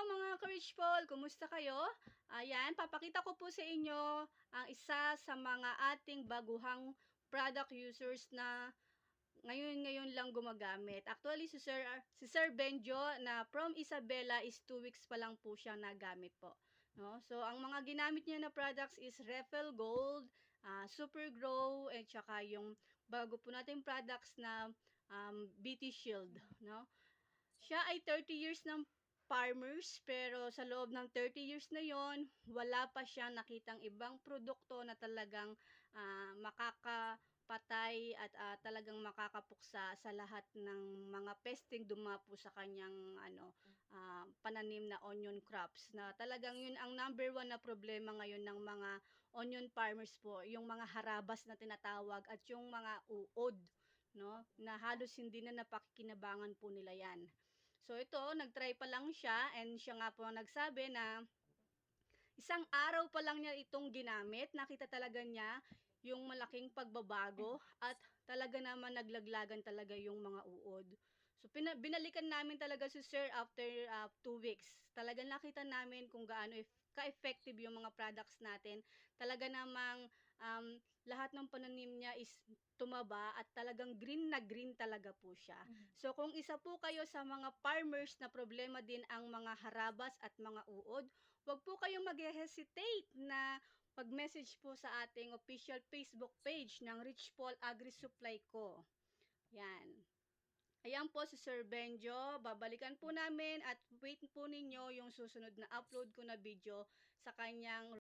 mga ka-Rich Paul, kumusta kayo? Ayan, papakita ko po sa inyo ang isa sa mga ating baguhang product users na ngayon lang gumagamit. Actually, si Sir Benjo na from Isabela is 2 weeks pa lang po siyang nagamit po. No? So, ang mga ginamit niya na products is Refill Gold, Super Grow, at saka yung bago po natin products na BT Shield. No? Siya ay 30 years ng farmers, pero sa loob ng 30 years na yon, wala pa siyang nakitang ibang produkto na talagang makakapatay at talagang makakapuksa sa lahat ng mga pesting dumapo sa kanyang pananim na onion crops. Na talagang yun ang number one na problema ngayon ng mga onion farmers po, yung mga harabas na tinatawag at yung mga uod, no, na halos hindi na napakikinabangan po nila yan. So ito, nag-try pa lang siya, and siya nga po nagsabi na isang araw pa lang niya itong ginamit, nakita talaga niya yung malaking pagbabago at talaga naman naglaglagan talaga yung mga uod. So binalikan namin talaga si Sir after 2 weeks. Talaga nakita namin kung gaano ka-effective yung mga products natin. Talaga namang lahat ng pananim niya is tumaba at talagang green na green talaga po siya. So kung isa po kayo sa mga farmers na problema din ang mga harabas at mga uod, wag po kayong mag-hesitate na mag-message po sa ating official Facebook page ng Rich Paul Agri Supply Co. Yan. Ayan po si Sir Benjo, babalikan po namin at wait po ninyo yung susunod na upload ko na video sa kanyang